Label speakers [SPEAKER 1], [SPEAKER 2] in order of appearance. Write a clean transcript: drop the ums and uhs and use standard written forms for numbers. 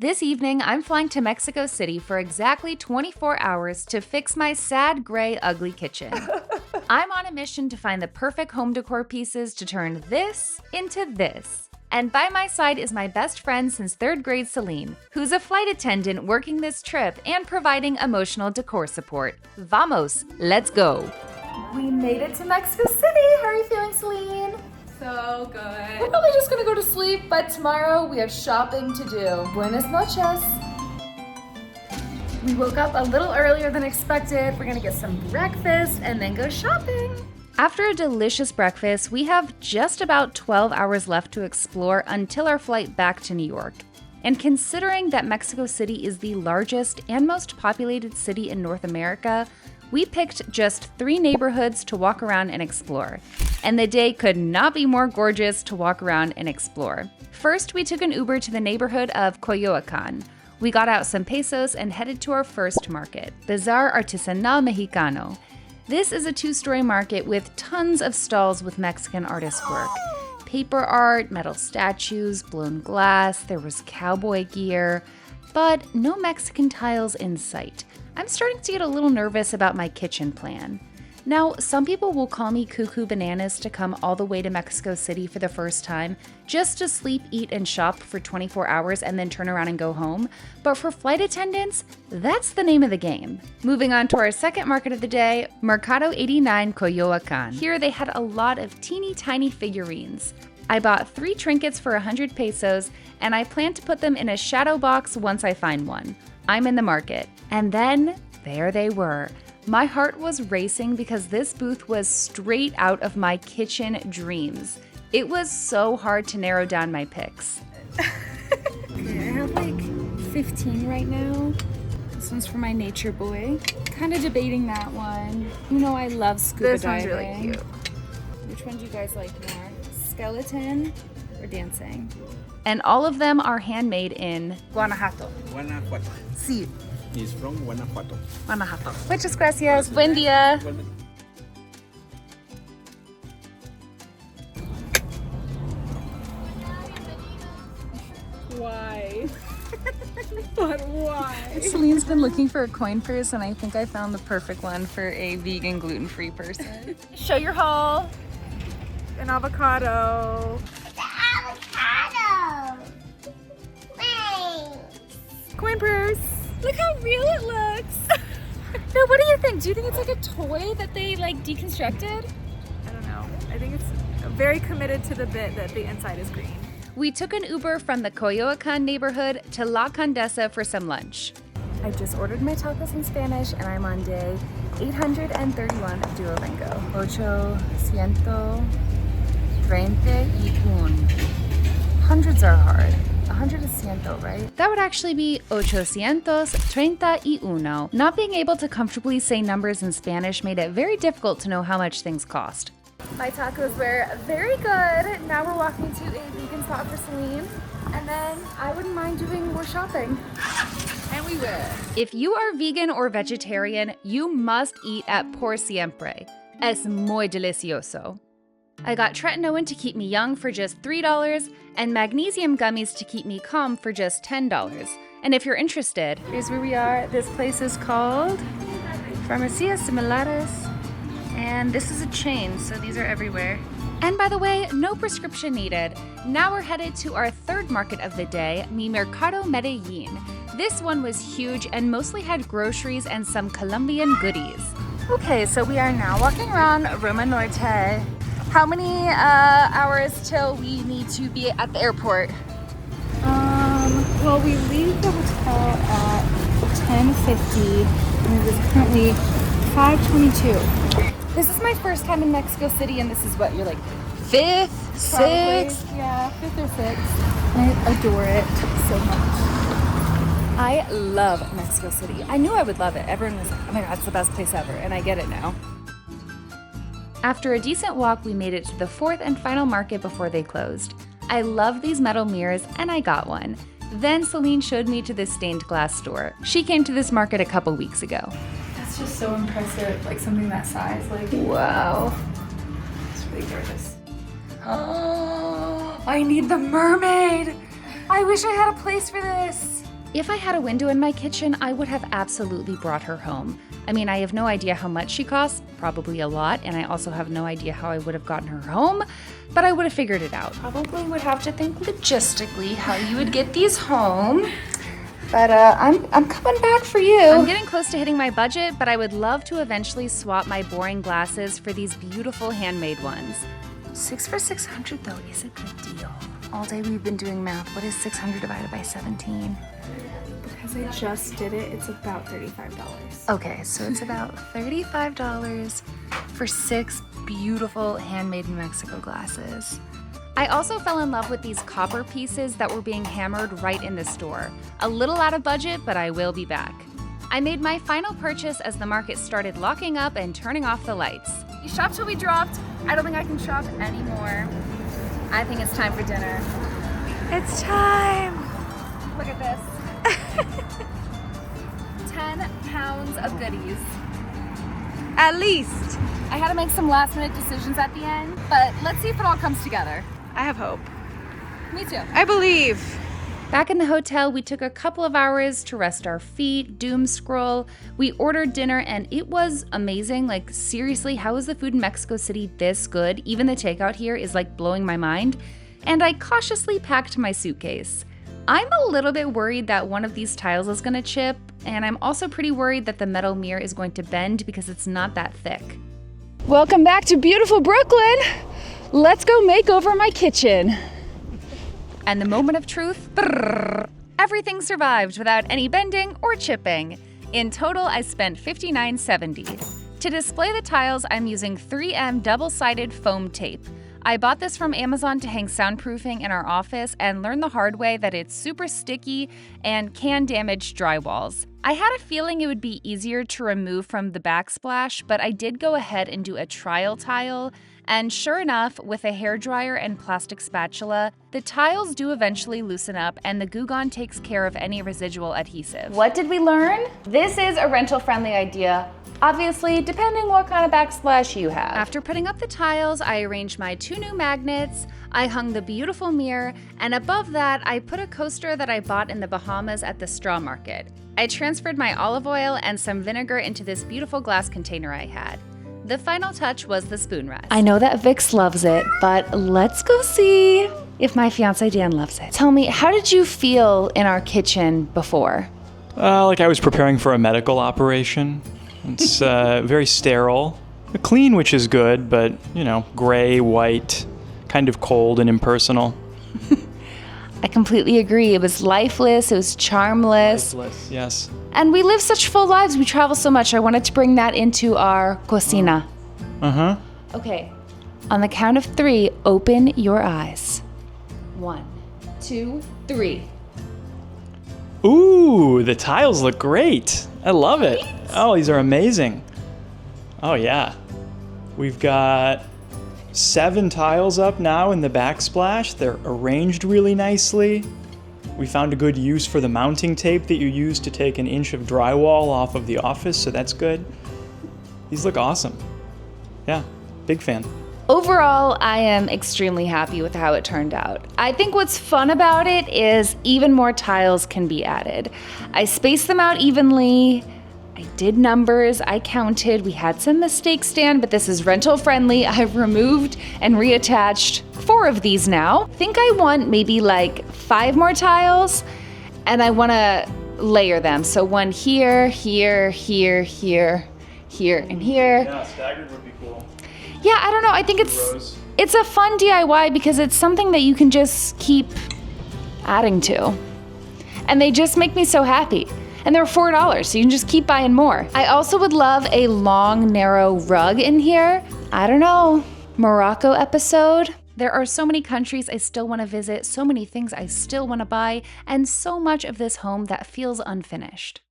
[SPEAKER 1] This evening, I'm flying to Mexico City for exactly 24 hours to fix my sad, gray, ugly kitchen. I'm on a mission to find the perfect home decor pieces to turn this into this. And by my side is my best friend since 3rd grade, Selin, who's a flight attendant working this trip and providing emotional decor support. Vamos, let's go.
[SPEAKER 2] We made it to Mexico City. How are you feeling, Selin?
[SPEAKER 3] So good.
[SPEAKER 2] We're probably just gonna go to sleep, but tomorrow we have shopping to do. Buenas noches. We woke up a little earlier than expected. We're gonna get some breakfast and then go shopping.
[SPEAKER 1] After a delicious breakfast, we have just about 12 hours left to explore until our flight back to New York. And considering that Mexico City is the largest and most populated city in North America, we picked just 3 neighborhoods to walk around and explore. And the day could not be more gorgeous to walk around and explore. First, we took an Uber to the neighborhood of Coyoacán. We got out some pesos and headed to our first market, Bazaar Artesanal Mexicano. This is a 2-story market with tons of stalls with Mexican artist work. Paper art, metal statues, blown glass, there was cowboy gear, but no Mexican tiles in sight. I'm starting to get a little nervous about my kitchen plan. Now, some people will call me cuckoo bananas to come all the way to Mexico City for the first time, just to sleep, eat, and shop for 24 hours and then turn around and go home. But for flight attendants, that's the name of the game. Moving on to our second market of the day, Mercado 89 Coyoacán. Here they had a lot of teeny tiny figurines. I bought 3 trinkets for 100 pesos, and I plan to put them in a shadow box once I find one. I'm in the market. And then, there they were. My heart was racing because this booth was straight out of my kitchen dreams. It was so hard to narrow down my picks.
[SPEAKER 2] Okay, I have like 15 right now. This one's for my nature boy. Kind of debating that one. You know I love scuba diving.
[SPEAKER 3] This one's really cute.
[SPEAKER 2] Which one do you guys like more? Skeleton or dancing?
[SPEAKER 1] And all of them are handmade in
[SPEAKER 2] Guanajuato.
[SPEAKER 4] Guanajuato.
[SPEAKER 2] Sí.
[SPEAKER 4] He's from Guanajuato.
[SPEAKER 2] Guanajuato.
[SPEAKER 1] Muchas gracias. Buen día.
[SPEAKER 3] Why? But why?
[SPEAKER 1] Celine's been looking for a coin purse, and I think I found the perfect one for a vegan, gluten-free person.
[SPEAKER 3] Show your haul. An avocado.
[SPEAKER 5] Avocado! Thanks!
[SPEAKER 3] Coin purse.
[SPEAKER 2] Look how real it looks. No, what do you think? Do you think it's like a toy that they like deconstructed?
[SPEAKER 3] I don't know. I think it's very committed to the bit that the inside is green.
[SPEAKER 1] We took an Uber from the Coyoacán neighborhood to La Condesa for some lunch.
[SPEAKER 2] I just ordered my tacos in Spanish and I'm on day 831 of Duolingo. 831. Hundreds are hard. 100 is ciento, right?
[SPEAKER 1] That would actually be 831. Not being able to comfortably say numbers in Spanish made it very difficult to know how much things cost.
[SPEAKER 2] My tacos were very good. Now we're walking to a vegan spot for Selin. And then I wouldn't mind doing more shopping. And we will.
[SPEAKER 1] If you are vegan or vegetarian, you must eat at Por Siempre. Es muy delicioso. I got tretinoin to keep me young for just $3 and magnesium gummies to keep me calm for just $10. And if you're interested, here's where we are. This place is called Farmacias Similares, and this is a chain, so these are everywhere. And by the way, no prescription needed. Now we're headed to our third market of the day, Mi Mercado Medillin. This one was huge and mostly had groceries and some Colombian goodies.
[SPEAKER 2] Okay, so we are now walking around Roma Norte. How many hours till we need to be at the airport?
[SPEAKER 3] Well, we leave the hotel at 10:50 and it is currently 5:22.
[SPEAKER 2] This is my first time in Mexico City, and this is what, you're like 5th, 6th?
[SPEAKER 3] Yeah, 5th or 6th. And I adore it so much.
[SPEAKER 2] I love Mexico City. I knew I would love it. Everyone was like, oh my God, it's the best place ever, and I get it now.
[SPEAKER 1] After a decent walk, we made it to the 4th and final market before they closed. I love these metal mirrors, and I got one. Then Selin showed me to this stained glass store. She came to this market a couple weeks ago.
[SPEAKER 3] That's just so impressive, like something that size, like
[SPEAKER 2] Wow.
[SPEAKER 3] it's really gorgeous.
[SPEAKER 2] Oh, I need the mermaid. I wish I had a place for this.
[SPEAKER 1] If I had a window in my kitchen, I would have absolutely brought her home. I mean, I have no idea how much she costs, probably a lot, and I also have no idea how I would have gotten her home, but I would have figured it out. Probably would have to think logistically how you would get these home. But I'm coming back for you. I'm getting close to hitting my budget, but I would love to eventually swap my boring glasses for these beautiful handmade ones. 6 for $600 though is a good deal. All day we've been doing math. What is 600 divided by 17?
[SPEAKER 2] Because I just did it, it's about $35.
[SPEAKER 1] Okay, so it's about $35 for 6 beautiful handmade in Mexico glasses. I also fell in love with these copper pieces that were being hammered right in the store. A little out of budget, but I will be back. I made my final purchase as the market started locking up and turning off the lights.
[SPEAKER 2] We shopped till we dropped. I don't think I can shop anymore. I think it's time for dinner.
[SPEAKER 3] It's time.
[SPEAKER 2] Look at this. 10 pounds of goodies.
[SPEAKER 3] At least.
[SPEAKER 2] I had to make some last minute decisions at the end, but let's see if it all comes together.
[SPEAKER 3] I have hope.
[SPEAKER 2] Me too.
[SPEAKER 3] I believe.
[SPEAKER 1] Back in the hotel, we took a couple of hours to rest our feet, doom scroll. We ordered dinner and it was amazing. Like, seriously, how is the food in Mexico City this good? Even the takeout here is like blowing my mind. And I cautiously packed my suitcase. I'm a little bit worried that one of these tiles is gonna chip, and I'm also pretty worried that the metal mirror is going to bend because it's not that thick.
[SPEAKER 2] Welcome back to beautiful Brooklyn. Let's go make over my kitchen.
[SPEAKER 1] And the moment of truth, brrr, everything survived without any bending or chipping. In total, I spent $59.70. To display the tiles, I'm using 3M double-sided foam tape. I bought this from Amazon to hang soundproofing in our office and learned the hard way that it's super sticky and can damage drywalls. I had a feeling it would be easier to remove from the backsplash, but I did go ahead and do a trial tile, and sure enough, with a hairdryer and plastic spatula, the tiles do eventually loosen up and the Goo Gone takes care of any residual adhesive. What did we learn? This is a rental-friendly idea. Obviously, depending what kind of backsplash you have. After putting up the tiles, I arranged my 2 new magnets, I hung the beautiful mirror, and above that, I put a coaster that I bought in the Bahamas at the straw market. I transferred my olive oil and some vinegar into this beautiful glass container I had. The final touch was the spoon rest. I know that Vix loves it, but let's go see if my fiance Dan loves it. Tell me, how did you feel in our kitchen before?
[SPEAKER 5] Like I was preparing for a medical operation. It's very sterile. Clean, which is good, but, you know, gray, white, kind of cold and impersonal.
[SPEAKER 1] I completely agree. It was lifeless, it was charmless.
[SPEAKER 5] Lifeless, yes.
[SPEAKER 1] And we live such full lives, we travel so much. I wanted to bring that into our cocina.
[SPEAKER 5] Uh-huh.
[SPEAKER 1] Okay, on the count of 3, open your eyes. 1, 2, 3.
[SPEAKER 5] Ooh, the tiles look great. I love it. Oh, these are amazing. Oh, yeah. We've got 7 tiles up now in the backsplash. They're arranged really nicely. We found a good use for the mounting tape that you use to take an inch of drywall off of the office, so that's good. These look awesome. Yeah, big fan.
[SPEAKER 1] Overall, I am extremely happy with how it turned out. I think what's fun about it is even more tiles can be added. I spaced them out evenly. I did numbers, I counted, we had some mistakes, Dan, but this is rental friendly. I've removed and reattached 4 of these now. I think I want maybe like 5 more tiles, and I want to layer them. So 1 here, here, here, here, here, and here.
[SPEAKER 5] Yeah, staggered would be cool.
[SPEAKER 1] Yeah, I don't know, I think it's a fun DIY because it's something that you can just keep adding to. And they just make me so happy. And they're $4, so you can just keep buying more. I also would love a long, narrow rug in here. I don't know, Morocco episode. There are so many countries I still want to visit, so many things I still want to buy, and so much of this home that feels unfinished.